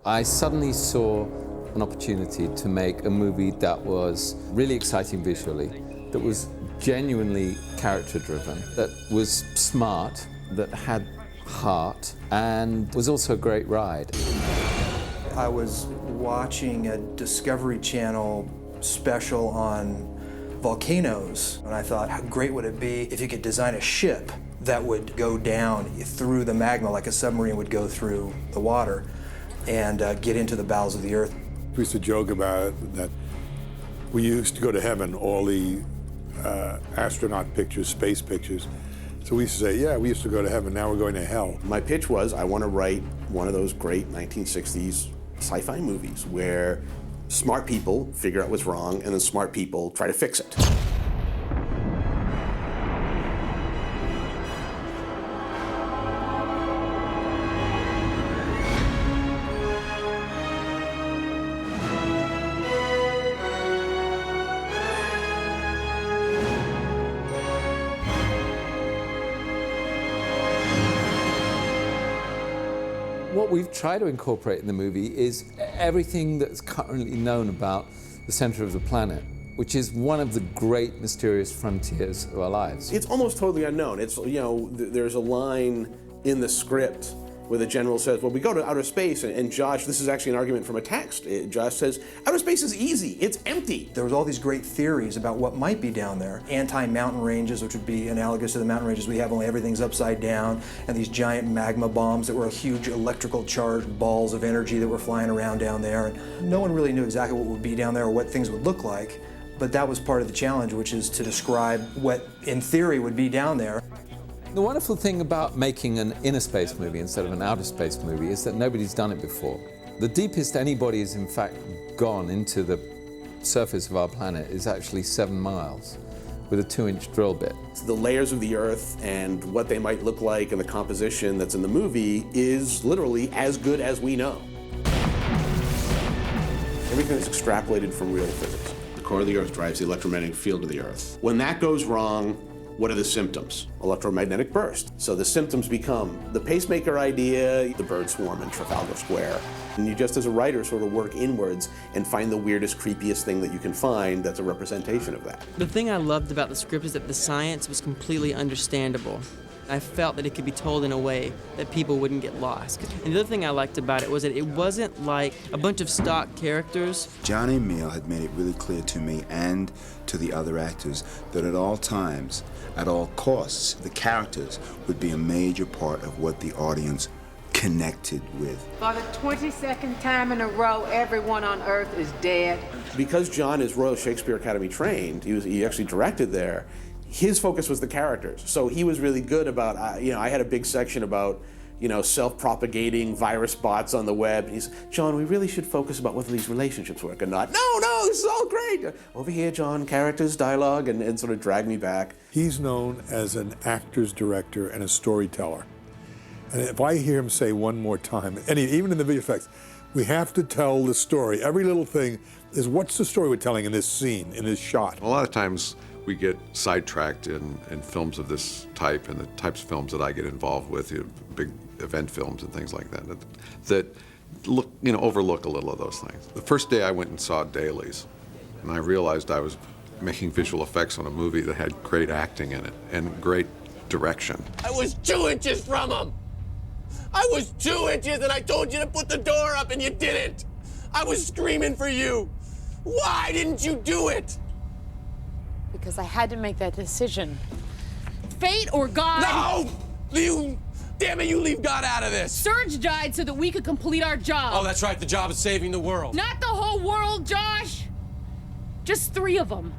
I suddenly saw an opportunity to make a movie that was really exciting visually, that was genuinely character-driven, that was smart, that had heart, and was also a great ride. I was watching a Discovery Channel special on volcanoes, and I thought, how great would it be if you could design a ship that would go down through the magma like a submarine would go through the water and get into the bowels of the earth. We used to joke about it, that we used to go to heaven, all the astronaut pictures, space pictures. So we used to say, yeah, we used to go to heaven, now we're going to hell. My pitch was, I want to write one of those great 1960s sci-fi movies where smart people figure out what's wrong and then smart people try to fix it. What we've tried to incorporate in the movie is everything that's currently known about the center of the planet, which is one of the great mysterious frontiers of our lives. It's almost totally unknown. It's, you know, there's a line in the script where the general says, well, we go to outer space, and Josh, this is actually an argument from a text. Josh says, outer space is easy, it's empty. There was all these great theories about what might be down there. Anti-mountain ranges, which would be analogous to the mountain ranges we have, only everything's upside down, and these giant magma bombs that were huge electrical charged balls of energy that were flying around down there. And no one really knew exactly what would be down there or what things would look like, but that was part of the challenge, which is to describe what, in theory, would be down there. The wonderful thing about making an inner space movie instead of an outer space movie is that nobody's done it before. The deepest anybody has in fact gone into the surface of our planet is actually 7 miles with a 2-inch drill bit. The layers of the Earth and what they might look like and the composition that's in the movie is literally as good as we know. Everything is extrapolated from real physics. The core of the Earth drives the electromagnetic field of the Earth. When that goes wrong, what are the symptoms? Electromagnetic burst. So the symptoms become the pacemaker idea, the bird swarm in Trafalgar Square. And you just as a writer sort of work inwards and find the weirdest, creepiest thing that you can find that's a representation of that. The thing I loved about the script is that the science was completely understandable. I felt that it could be told in a way that people wouldn't get lost. And the other thing I liked about it was that it wasn't like a bunch of stock characters. John Emile had made it really clear to me and to the other actors that at all times, at all costs, the characters would be a major part of what the audience connected with. For the 22nd time in a row, everyone on Earth is dead. Because John is Royal Shakespeare Academy trained, he actually directed there, his focus was the characters. So he was really good about, I had a big section about, self-propagating virus bots on the web. And he's, John, we really should focus about whether these relationships work or not. No, this is all great. Over here, John, characters, dialogue, and sort of drag me back. He's known as an actor's director and a storyteller. And if I hear him say one more time, and even in the visual effects, we have to tell the story. Every little thing is, what's the story we're telling in this scene, in this shot? A lot of times we get sidetracked in films of this type and the types of films that I get involved with, big event films and things like that look, overlook a little of those things. The first day I went and saw dailies, and I realized I was making visual effects on a movie that had great acting in it and great direction. I was 2 inches from him! I was 2 inches and I told you to put the door up and you didn't! I was screaming for you! Why didn't you do it? Because I had to make that decision. Fate or God? No! Damn it, you leave God out of this! Serge died so that we could complete our job. Oh, that's right, the job is saving the world. Not the whole world, Josh! Just 3 of them.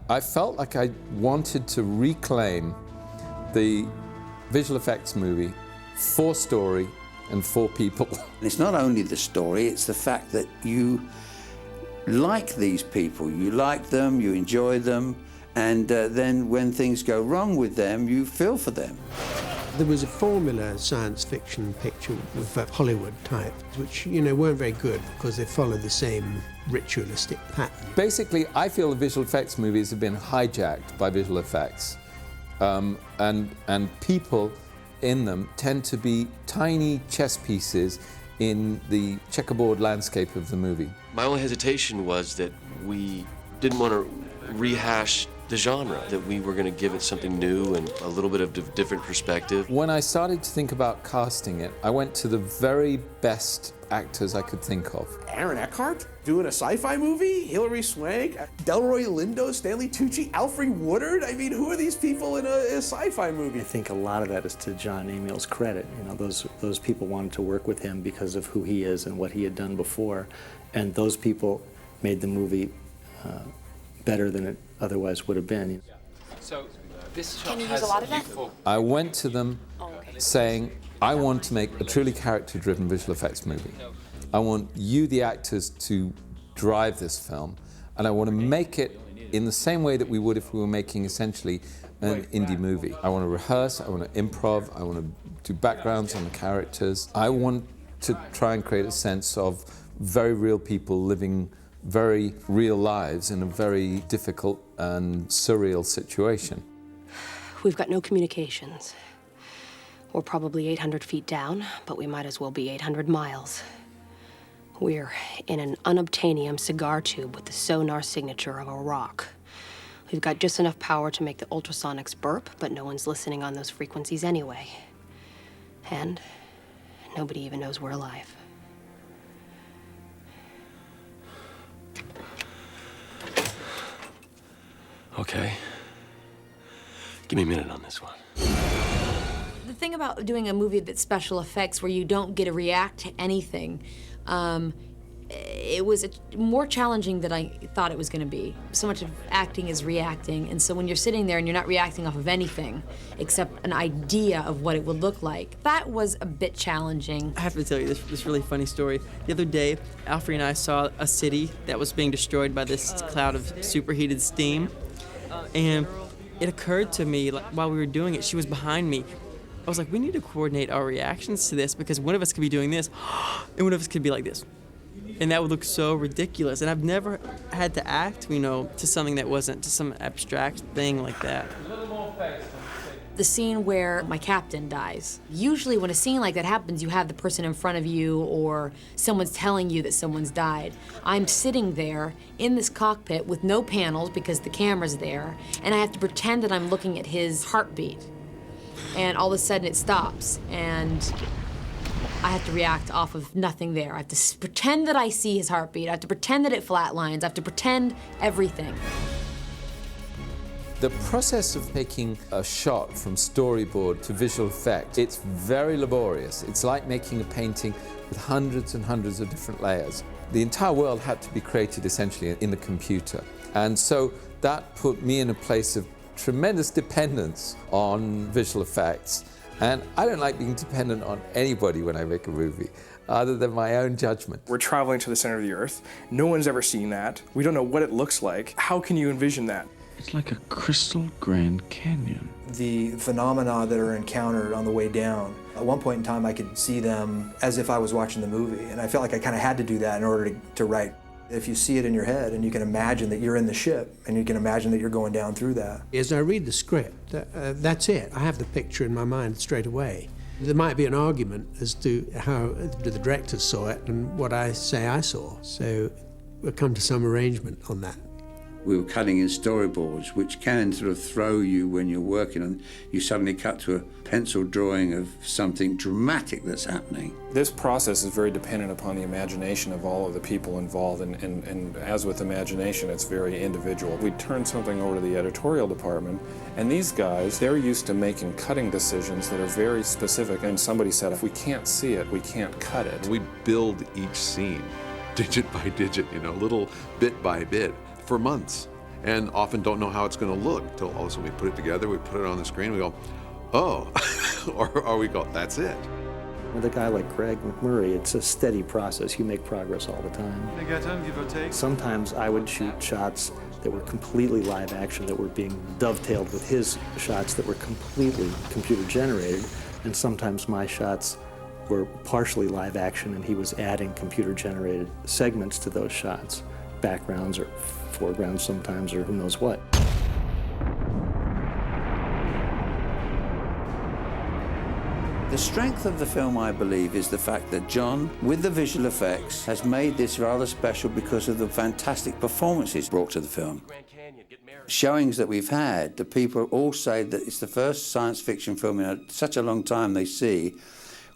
I felt like I wanted to reclaim the visual effects movie for story and for people. It's not only the story, it's the fact that you like these people. You like them, you enjoy them, and then when things go wrong with them, you feel for them. There was a formula science fiction picture with Hollywood type, which, weren't very good because they follow the same ritualistic pattern. Basically, I feel the visual effects movies have been hijacked by visual effects. And people in them tend to be tiny chess pieces in the checkerboard landscape of the movie. My only hesitation was that we didn't want to rehash the genre, that we were going to give it something new and a little bit of different perspective. When I started to think about casting it, I went to the very best actors I could think of. Aaron Eckhart doing a sci-fi movie? Hilary Swank? Delroy Lindo? Stanley Tucci? Alfred Woodard? I mean, who are these people in a sci-fi movie? I think a lot of that is to John Amiel's credit. You know, those people wanted to work with him because of who he is and what he had done before, and those people made the movie better than it otherwise would have been. So this shot Can you use a lot of that? I went to them saying, I want to make a truly character-driven visual effects movie. I want you, the actors, to drive this film, and I want to make it in the same way that we would if we were making essentially an indie movie. I want to rehearse, I want to improv, I want to do backgrounds on the characters. I want to try and create a sense of very real people living very real lives in a very difficult and surreal situation. We've got no communications. We're probably 800 feet down, but we might as well be 800 miles. We're in an unobtainium cigar tube with the sonar signature of a rock. We've got just enough power to make the ultrasonics burp, but no one's listening on those frequencies anyway. And nobody even knows we're alive. Okay. Give me a minute on this one. The thing about doing a movie that's special effects where you don't get to react to anything, it was more challenging than I thought it was going to be. So much of acting is reacting, and so when you're sitting there and you're not reacting off of anything except an idea of what it would look like, that was a bit challenging. I have to tell you this really funny story. The other day, Alfred and I saw a city that was being destroyed by this cloud of superheated steam, and it occurred to me while we were doing it, she was behind me. I was like, we need to coordinate our reactions to this because one of us could be doing this and one of us could be like this. And that would look so ridiculous. And I've never had to act, to something that wasn't to some abstract thing like that. The scene where my captain dies. Usually when a scene like that happens, you have the person in front of you or someone's telling you that someone's died. I'm sitting there in this cockpit with no panels because the camera's there, and I have to pretend that I'm looking at his heartbeat. And all of a sudden it stops, and I have to react off of nothing there. I have to pretend that I see his heartbeat. I have to pretend that it flatlines. I have to pretend everything. The process of making a shot from storyboard to visual effect, it's very laborious. It's like making a painting with hundreds and hundreds of different layers. The entire world had to be created essentially in the computer. And so that put me in a place of tremendous dependence on visual effects. And I don't like being dependent on anybody when I make a movie, other than my own judgment. We're traveling to the center of the Earth. No one's ever seen that. We don't know what it looks like. How can you envision that? It's like a crystal Grand Canyon. The phenomena that are encountered on the way down, at one point in time I could see them as if I was watching the movie, and I felt like I kind of had to do that in order to write. If you see it in your head and you can imagine that you're in the ship and you can imagine that you're going down through that. As I read the script, that's it. I have the picture in my mind straight away. There might be an argument as to how the directors saw it and what I say I saw. So we'll come to some arrangement on that. We were cutting in storyboards, which can sort of throw you when you're working on. You suddenly cut to a pencil drawing of something dramatic that's happening. This process is very dependent upon the imagination of all of the people involved, and as with imagination, it's very individual. We turn something over to the editorial department, and these guys, they're used to making cutting decisions that are very specific, and somebody said, if we can't see it, we can't cut it. We build each scene, digit by digit, little bit by bit, for months, and often don't know how it's going to look until all of a sudden we put it together, we put it on the screen, we go, oh, or we go, that's it. With a guy like Greg McMurray, it's a steady process. You make progress all the time. Give or take. Sometimes I would shoot shots that were completely live action, that were being dovetailed with his shots that were completely computer generated, and sometimes my shots were partially live action and he was adding computer generated segments to those shots, backgrounds or foregrounds sometimes, or who knows what. The The strength of the film, I believe, is the fact that John, with the visual effects, has made this rather special because of the fantastic performances brought to the film. Showings that we've had, the people all say that it's the first science fiction film in such a long time they see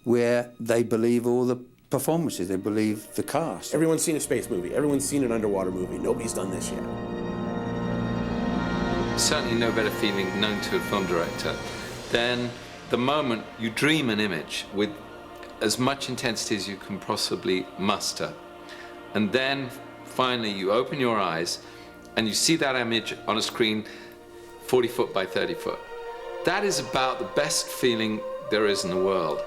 where they believe all the performances, they believe the cast. Everyone's seen a space movie, everyone's seen an underwater movie, nobody's done this yet. Certainly no better feeling known to a film director than the moment you dream an image with as much intensity as you can possibly muster. And then finally you open your eyes and you see that image on a screen 40 foot by 30 foot. That is about the best feeling there is in the world.